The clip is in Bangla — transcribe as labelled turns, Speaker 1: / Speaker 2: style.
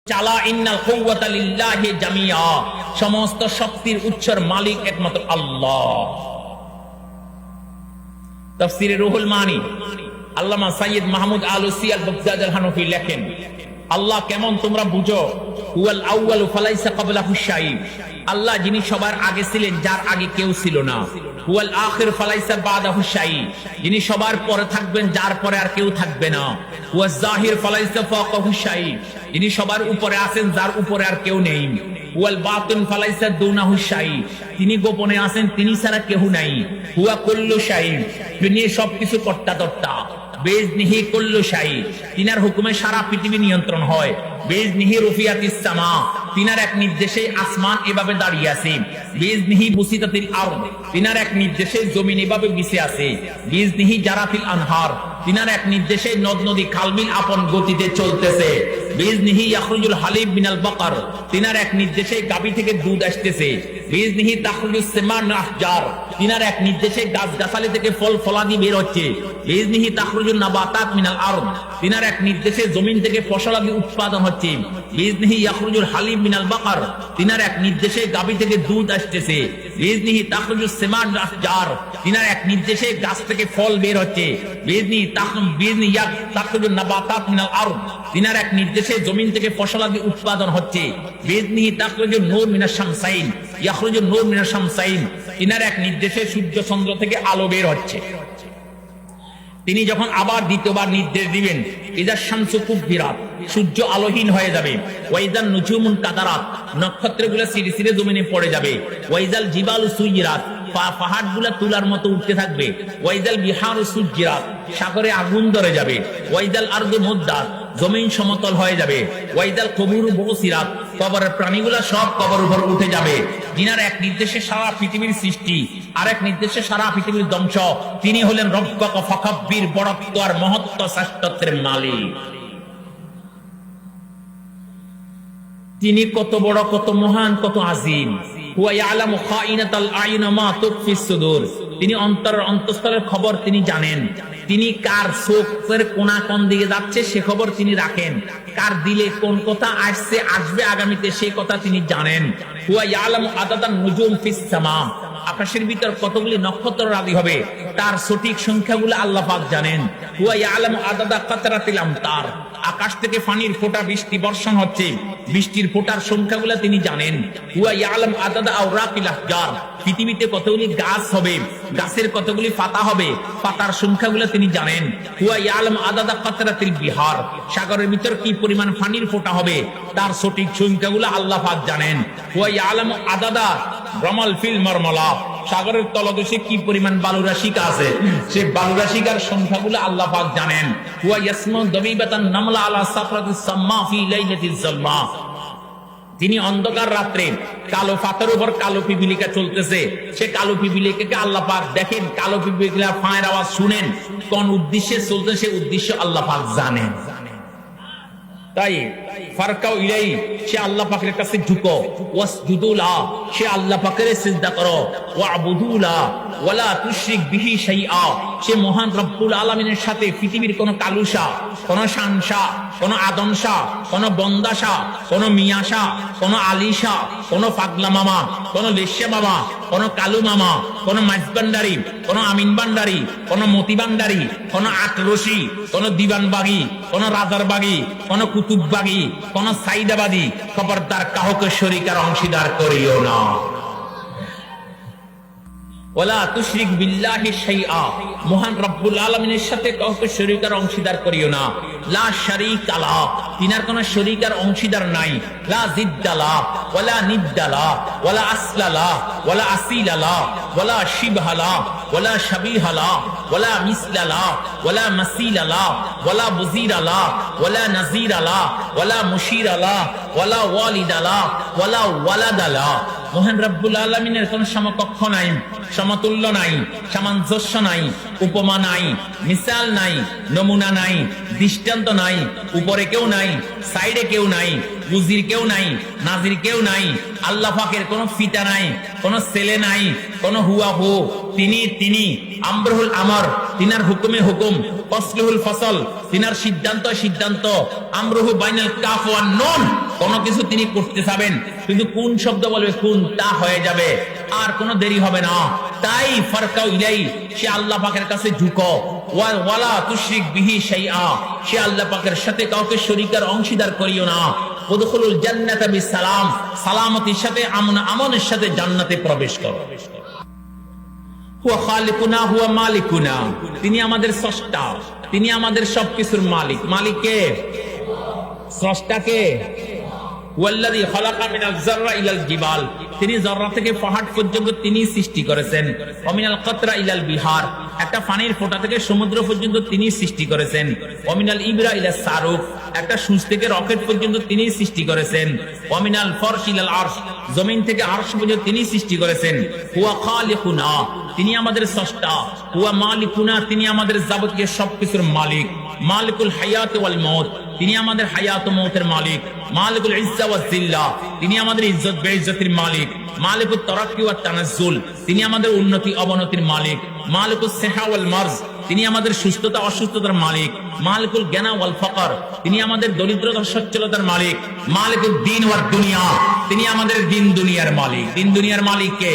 Speaker 1: চালা ইন্নাল কুওয়াতা লিল্লাহি জামিআ, সমস্ত শক্তির উৎসর মালিক একমাত্র আল্লাহ। তাফসীরে রুহুল মানি আল্লামা সাইয়্যিদ মাহমুদ আলুসী আল বাগদাদী আল হানাফি লেখেন, আল্লাহ কেমন তোমরা বুঝো, হুয়াল আউয়ালু ফালাইসা ক্বাবলাহু শাই, আল্লাহ যিনি সবার আগে ছিলেন যার আগে কেউ ছিল না। হুয়াল আখির ফালাইসা বাদাহু শাই, যিনি সবার পরে থাকবেন যার পরে আর কেউ থাকবে না। হুয়াজ জাহির ফালাইসা ফাওকাহু শাই, যিনি সবার উপরে আছেন যার উপরে আর কেউ নেই। হুয়াল বাতিন ফালাইসা দুনাহু শাই, তিনি গোপনে আছেন তিনি ছাড়া কেউ নাই। হুয়া কুল্লু শাই, তিনি সবকিছু কর্তা ধর্তা। বেজনিহি কুল্লু শাই, তিনার হুকুমে সারা পৃথিবী নিয়ন্ত্রণ হয়। বেজনিহি রুফিয়াতিস সামা, তিনার এক নির্দেশে আসমান এভাবে দাঁড়িয়ে আছে। বেজনিহি বুসিতাতিল আরদ, তিনার এক নির্দেশে জমিন এভাবে বিছে আছে। বেজনিহি জারাতিল আনহার, তিনার এক নির্দেশে নদ নদী খালবিল আপন গতিতে চলতেছে। বেজনিহি ইয়াখরুজুল হালিব মিনাল বাকার, তিনার এক নির্দেশে গাভী থেকে দুধ আসতেছে। বেজনিহি তাখরুজুস সিমান আহজার, তিনার এক নির্দেশে গাছগাছালি থেকে ফল ফলাদি বের হচ্ছে। বেজনিহি তাখরুজুন নাবাতাত মিনাল আরদ, তিনার এক নির্দেশে জমিন থেকে ফসলাদি উৎপাদন হচ্ছে। বেজনিহি ইয়াখরুজুল হালিব মিনাল বাকার, তিনার এক নির্দেশে গাভী থেকে দুধ আসতেছে। বেজনিহি তাখরুজুস সিমান আহজার, তিনার এক নির্দেশে গাছ থেকে ফল বের হচ্ছে। বেজনিহি তাখরুজুন নাবাতাত মিনাল আরদ, তিনার এক নির্দেশে জমিন থেকে ফসলাদি উৎপাদন হচ্ছে। বেজনিহি তাখরুজুন নূর মিনাশ শামসাইন ইয়াখরুজুন নূর মিনাশ শামসাইন, তিনার এক নির্দেশে সূর্য চন্দ্র থেকে আলো বের হচ্ছে। তিনি যখন আবার দ্বিতীয়বার নির্দেশ দিবেন, ইযা শামসু কুব্বিরাত, সূর্য আলোহীন হয়ে যাবে। ওয়াইজান নুজুমুন কাদারাত, নক্ষত্রগুলো সিঁড়ি সিঁড়ি জমিনে পড়ে যাবে। ওয়াইজাল জিবালু সুইরাত, পাহাড়গুলো তুলার মতো উঠতে থাকবে। ওয়াইজাল বিহারু সুজ্জিরাত, সাগরে আগুন ধরে যাবে। ওয়াইজাল আরদু মুদ্দাত, জমিন সমতল হয়ে যাবে। ওয়াইদাল কবুরু বসিরাত, কবরের প্রাণীগুলা সব কবর উপর উঠে যাবে। যিনার এক নির্দেশে সারা পৃথিবীর সৃষ্টি, আর এক নির্দেশে সারা পৃথিবীর ধ্বংস, তিনি হলেন রব্বক ফাকাব্বির, বড়ত্ব আর মহত্ব শ্রেষ্ঠত্বের মালিক। তিনি কত বড়, কত মহান, কত আজিম। হুয়া ইয়ালামু খাইনাতাল আয়ুন মা তুখফিস সুদূর, তিনি অন্তরের অন্তঃস্থলের খবর তিনি জানেন। তিনি কার চোখের কোনা কোন দিকে যাচ্ছে সে খবর তিনি রাখেন। কার দিলে কোন কথা আসছে আসবে আগামীতে সে কথা তিনি জানেন। হুয়া ইয়ালামু আদাদান নুজুম ফিস সামা, আকাশের ভিতর কতগুলি নক্ষত্র রাজি হবে তার সঠিক সংখ্যাগুলো আল্লাহ পাক জানেন। হুয়া ইয়ালামু আদাদা কাতরাতিল আমতার, আকাশ থেকে পানির ফোঁটা বৃষ্টি বর্ষণ হচ্ছে, বৃষ্টির ফোঁটার সংখ্যাগুলো তিনি জানেন। হুয়া ইয়ালামু আদাদা আওরাকিল আহজার, পৃথিবীতে কতগুলি গাছ হবে, গাছের কতগুলি পাতা হবে, পাতার সংখ্যাগুলো তিনি জানেন। হুয়া ইয়ালামু আদাদা কাতরাতিল বিহার, সাগরের ভিতর কি পরিমাণ পানির ফোঁটা হবে তার সঠিক সংখ্যাগুলো আল্লাহ পাক জানেন। হুয়া ইয়ালামু আদাদা রমাল ফিল মারমালা, সাগরের তলদেশে কি পরিমাণ বালুরাশিকা আছে সে বালুরাশিকার সংখ্যাগুলো আল্লাহ পাক জানেন। হুয়া ইয়াসমু দাবিবাতান নামলা আলা সাফরাতিস সাম্মা ফি লাইলাতিজ জালমা, তিনি অন্ধকার রাত্রে কালো পাতার উপর কালো পিপিলিকা চলতেছে, সে কালো পিপিলিকাকে আল্লাহ পাক দেখেন, কালো পিপিলিকা ফাঁয়ের আওয়াজ শুনেন, কোন উদ্দেশ্যে চলতে সে উদ্দেশ্য আল্লাহ পাক জানেন। তাই ফারকাউ ইলাই, সে আল্লাহ পাকের কাছে ঝুঁকো। ওয়াসজুদু লা, সে আল্লাহ পাকের সিজদা করো। ওয়াবুদু লা ওয়ালা তুশরিক বিহি শাইআ, সে মহান রব্বুল আলামিনের সাথে পৃথিবীর কোন কালুসা, কোন শানসা, কোন আদমসা, কোন বন্দাসা, কোন মিয়াসা, কোন আলিশা, কোন পাগলা মামা, কোন লেশ্যা মামা, কোন কালু মামা, কোন মাইজবান্ডারি, কোন আমিন বান্ডারি, কোন মতিবান্ডারি, কোন আটরশি, কোন দিবানবাগি, কোন রাজারবাগি, কোন কুতুববাগি, কোন সাইদাবাদী, খবরদার কাউকে শরীক আর অংশীদার করিও না। ওয়ালা তুশরিক বিল্লাহি শাইআ, মহান রব্বুল আলামিনের সাথে কাউকে শরীক আর অংশীদার করিও না। লা শারীকা লা, তিনার কোনো শরীক আর অংশীদার নাই। লা জিদ্দালা ওয়ালা নিদ্দালা ওয়ালা আসলালা ওয়ালা আসিলালা ওয়ালা শিবহালা ওয়ালা শাবিহালা ওয়ালা মিসলালা ওয়ালা মাসিলালা ওয়ালা বুজিরালা ওয়ালা নাজিরালা ওয়ালা মুশিরালা ওয়ালা ওয়ালিদালা ওয়ালা ওয়ালাদালা, মহান রব্বুল আলামিনের কোন সমকক্ষ নাই, সমতুল্য নাই, সামঞ্জস্য নাই, উপমা নাই, মিসাল নাই, নমুনা নাই, দৃষ্টান্ত নাই, উপরে কেউ নাই, সাইডে কেউ নাই, বুজির কেউ নাই, নাজির কেউ নাই। আল্লাহ পাকের কোনো ফিতা নাই, কোনো ছেলে নাই, কোনো হুয়া হু। তিনি আমরুল আমর, তিনার হুকুমে হুকুম, ফসলুল ফসল, তিনার সিদ্ধান্ত। আমরুহু বাইনাল কাফ ওয়ান নুন, কোন কিছু তিনি করতে চাবেন, কিন্তু কোন শব্দ বলবে কোন, তা হয়ে যাবে, আর কোনো দেরি হবে না। তাই ফারকাউ ইলাই, সে আল্লাহ পাকের কাছে ঝুঁকো, ওয়ালা তুশরিক বিহি শাইআ, সে আল্লাহ পাকের সাথে কাউকে শরীকার অংশীদার করিও না। উদখুলুল জান্নাতা বিসালাম, সালামতির সাথে, আমনের সাথে জান্নাতে প্রবেশ করো। হুয়া খালিকুনা হুয়া মালিকুনা, তিনি আমাদের স্রষ্টা, তিনি আমাদের সবকিছুর মালিক। মালিক কে? স্রষ্টা কে? ওয়াল্লাযী খালাকা মিনাল যাররা ইলাল জিবাল, তিনি জররা থেকে পাহাড় পর্যন্ত তিনি সৃষ্টি করেছেন। ওয়া মিনাল কাতরা ইলাল বিহার, একটা পানির ফোঁটা থেকে সমুদ্র পর্যন্ত তিনি সৃষ্টি করেছেন। ওয়া মিনাল ইবরা ইলাস সারুক, একটা সূচ থেকে রকেট পর্যন্ত তিনি সৃষ্টি করেছেন। ওয়া মিনাল ফারশ ইলাল আরশ, জমিন থেকে আরশ পর্যন্ত তিনি সৃষ্টি করেছেন। হুয়া খালিকুনা, তিনি আমাদের স্রষ্টা। হুয়া মালিকুনা, তিনি আমাদের যাবতীয় সবকিছুর মালিক। মালিকুল হায়াত ওয়াল মউত, তিনি আমাদের হায়াত ও মউতের মালিক। মালিকুল ইজ্জা ওয়াজ জিল্লা, তিনি আমাদের ইজ্জত বেইজ্জতির মালিক। মালিকুত তারাক্কি ওয়াত তানাজ্জুল, তিনি আমাদের উন্নতি অবনতির মালিক। মালিকুস সিহা ওয়াল মারজ, তিনি আমাদের সুস্থতা অসুস্থতার মালিক। মালিকুল গিনা ওয়াল ফাকর, তিনি আমাদের দরিদ্রতা সচ্ছলতার মালিক। মালিকুদ দ্বীন ওয়াদ দুনিয়া, তিনি আমাদের দিন দুনিয়ার মালিক। দিন দুনিয়ার মালিক কে?